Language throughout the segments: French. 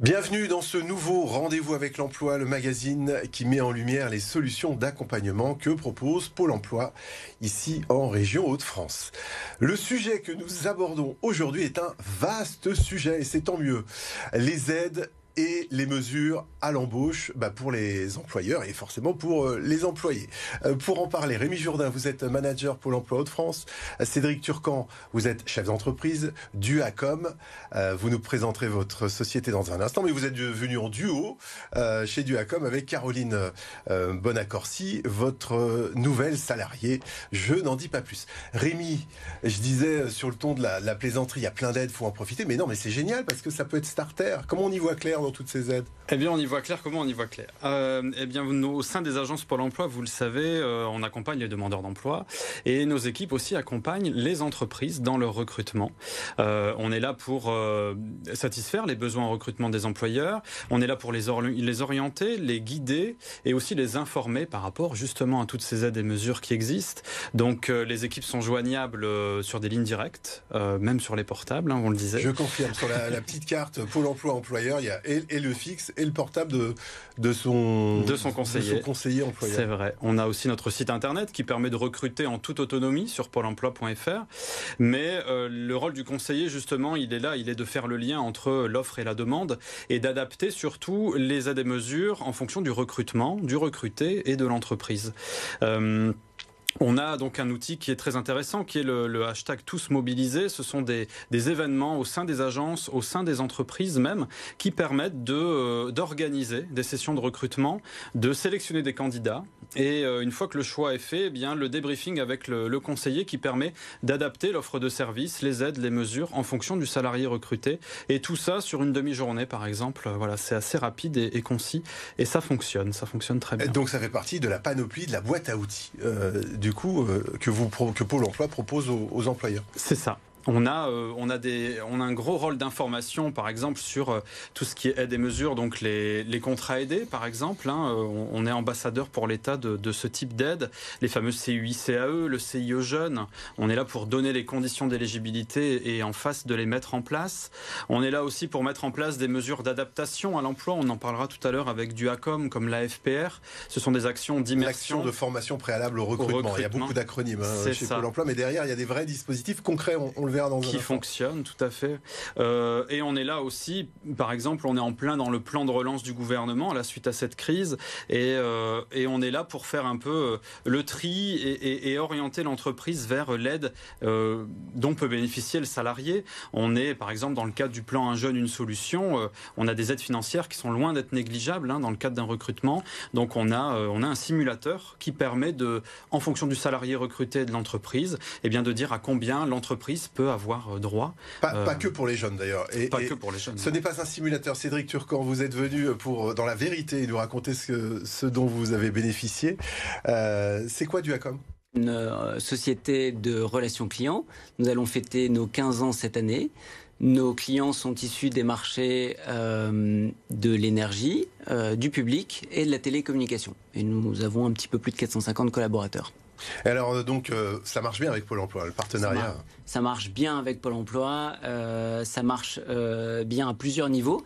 Bienvenue dans ce nouveau Rendez-vous avec l'emploi, le magazine qui met en lumière les solutions d'accompagnement que propose Pôle emploi ici en région Hauts-de-France. Le sujet que nous abordons aujourd'hui est un vaste sujet et c'est tant mieux. Les aides et les mesures à l'embauche pour les employeurs et forcément pour les employés. Pour en parler, Rémi Jourdain, vous êtes manager Pôle emploi Hauts-de-France. Cédric Turcan, vous êtes chef d'entreprise Duacom. Vous nous présenterez votre société dans un instant, mais vous êtes venu en duo chez Duacom avec Caroline Bonaccorsi, votre nouvelle salariée. Je n'en dis pas plus. Rémi, je disais sur le ton de la plaisanterie, il y a plein d'aides, il faut en profiter. Mais non, mais c'est génial parce que ça peut être starter. Comment on y voit clair dans toutes ces aides? Eh bien, on y voit clair. Comment on y voit clair? Eh bien, au sein des agences Pôle emploi, vous le savez, on accompagne les demandeurs d'emploi et nos équipes aussi accompagnent les entreprises dans leur recrutement. On est là pour satisfaire les besoins en recrutement des employeurs. On est là pour les orienter, les guider et aussi les informer par rapport justement à toutes ces aides et mesures qui existent. Donc, les équipes sont joignables sur des lignes directes, même sur les portables, on le disait. Je confirme, sur la petite carte Pôle emploi employeur, il y a et le fixe et le portable de son conseiller employeur. C'est vrai. On a aussi notre site internet qui permet de recruter en toute autonomie sur pôle emploi.fr. Mais le rôle du conseiller, justement, il est de faire le lien entre l'offre et la demande et d'adapter surtout les aides et mesures en fonction du recrutement, du recruté et de l'entreprise. On a donc un outil qui est très intéressant, qui est le hashtag Tous Mobilisés. Ce sont des événements au sein des agences, au sein des entreprises même, qui permettent d'organiser des sessions de recrutement, de sélectionner des candidats. Et une fois que le choix est fait, eh bien, le débriefing avec le conseiller qui permet d'adapter l'offre de services, les aides, les mesures en fonction du salarié recruté. Et tout ça sur une demi-journée, par exemple. Voilà, c'est assez rapide et concis. Et ça fonctionne très bien. Donc ça fait partie de la panoplie, de la boîte à outils. Du coup, que Pôle emploi propose aux employeurs. C'est ça. On a un gros rôle d'information, par exemple, sur tout ce qui est aide et mesures, donc les contrats aidés, par exemple. On est ambassadeur pour l'État de ce type d'aide, les fameux CUI, CAE, le CIE Jeunes. On est là pour donner les conditions d'éligibilité et en face de les mettre en place. On est là aussi pour mettre en place des mesures d'adaptation à l'emploi. On en parlera tout à l'heure avec Duacom, comme la FPR. Ce sont des actions d'immersion. L'action de formation préalable au recrutement. Il y a beaucoup d'acronymes chez Pôle emploi, mais derrière, il y a des vrais dispositifs concrets. On le qui fonctionne, tout à fait. Et on est là aussi, par exemple, on est en plein dans le plan de relance du gouvernement à la suite à cette crise, et on est là pour faire un peu le tri et orienter l'entreprise vers l'aide dont peut bénéficier le salarié. On est, par exemple, dans le cadre du plan Un jeune, une solution, on a des aides financières qui sont loin d'être négligeables dans le cadre d'un recrutement. Donc on a un simulateur qui permet en fonction du salarié recruté et de l'entreprise, de dire à combien l'entreprise peut avoir droit. Pas que pour les jeunes d'ailleurs. Que pour les jeunes. Ce n'est pas un simulateur. Cédric Turcan, vous êtes venu dans la vérité nous raconter ce dont vous avez bénéficié. C'est quoi Duacom ? Une société de relations clients. Nous allons fêter nos 15 ans cette année. Nos clients sont issus des marchés de l'énergie, du public et de la télécommunication. Et nous avons un petit peu plus de 450 collaborateurs. Et alors donc ça marche bien avec Pôle emploi, le partenariat? Ça marche bien avec Pôle emploi, ça marche bien à plusieurs niveaux.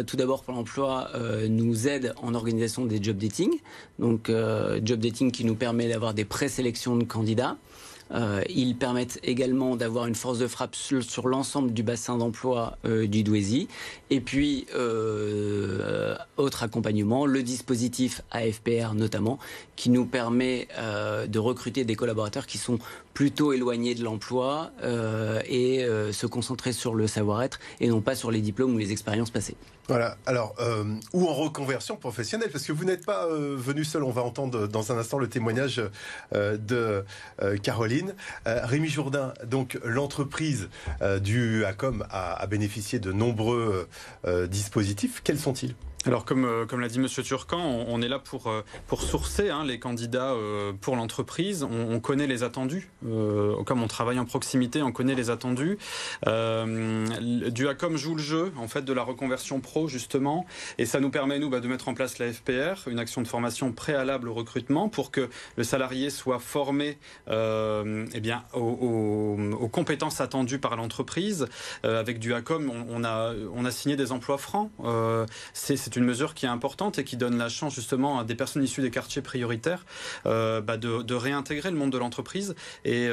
Tout d'abord, Pôle emploi nous aide en organisation des job dating. Donc job dating qui nous permet d'avoir des présélections de candidats. Ils permettent également d'avoir une force de frappe sur l'ensemble du bassin d'emploi du Douaisis. Et puis, autre accompagnement, le dispositif AFPR notamment, qui nous permet de recruter des collaborateurs qui sont plutôt éloignés de l'emploi et se concentrer sur le savoir-être et non pas sur les diplômes ou les expériences passées. Voilà, alors, ou en reconversion professionnelle, parce que vous n'êtes pas venu seul. On va entendre dans un instant le témoignage de Caroline. Rémi Jourdain, donc l'entreprise du Duacom a bénéficié de nombreux dispositifs. Quels sont-ils ? Alors comme l'a dit Monsieur Turcan, on est là pour sourcer les candidats pour l'entreprise. On connaît les attendus. Comme on travaille en proximité, on connaît les attendus. Duacom joue le jeu en fait de la reconversion pro justement, et ça nous permet de mettre en place la FPR, une action de formation préalable au recrutement, pour que le salarié soit formé aux compétences attendues par l'entreprise. Avec Duacom, on a signé des emplois francs. C'est une mesure qui est importante et qui donne la chance justement à des personnes issues des quartiers prioritaires de réintégrer le monde de l'entreprise. Et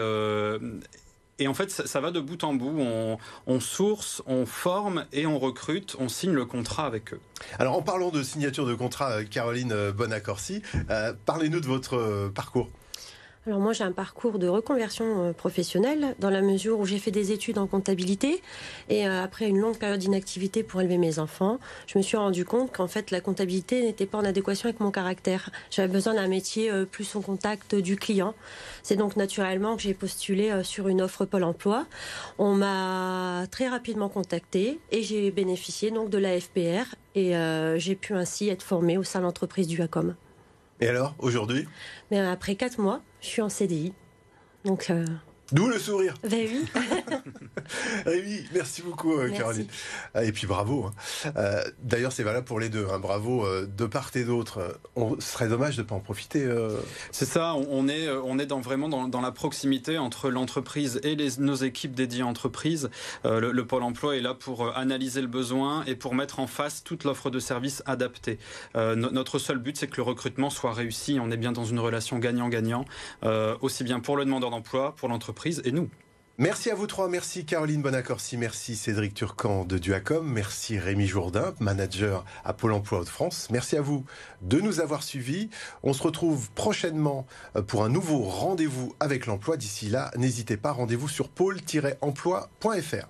en fait, ça va de bout en bout. On source, on forme et on recrute, on signe le contrat avec eux. Alors en parlant de signature de contrat, Caroline Bonaccorsi, parlez-nous de votre parcours. Alors moi j'ai un parcours de reconversion professionnelle dans la mesure où j'ai fait des études en comptabilité et après une longue période d'inactivité pour élever mes enfants, je me suis rendu compte qu'en fait la comptabilité n'était pas en adéquation avec mon caractère. J'avais besoin d'un métier plus au contact du client. C'est donc naturellement que j'ai postulé sur une offre Pôle emploi. On m'a très rapidement contactée et j'ai bénéficié donc de la FPR et j'ai pu ainsi être formée au sein de l'entreprise Duacom. Et alors, aujourd'hui ? Mais après 4 mois, je suis en CDI. Donc, d'où le sourire. Ben oui. Rémi, merci beaucoup Caroline. Et puis bravo. D'ailleurs, c'est valable pour les deux. Bravo de part et d'autre. Ce serait dommage de ne pas en profiter. C'est ça, on est vraiment dans la proximité entre l'entreprise et nos équipes dédiées entreprises. Le Pôle emploi est là pour analyser le besoin et pour mettre en face toute l'offre de services adaptée. Notre seul but, c'est que le recrutement soit réussi. On est bien dans une relation gagnant-gagnant, aussi bien pour le demandeur d'emploi, pour l'entreprise et nous. Merci à vous trois, merci Caroline Bonaccorsi, merci Cédric Turcan de Duacom, merci Rémi Jourdain, manager à Pôle emploi Hauts-de-France. Merci à vous de nous avoir suivis. On se retrouve prochainement pour un nouveau rendez-vous avec l'emploi. D'ici là, n'hésitez pas, rendez-vous sur pôle-emploi.fr.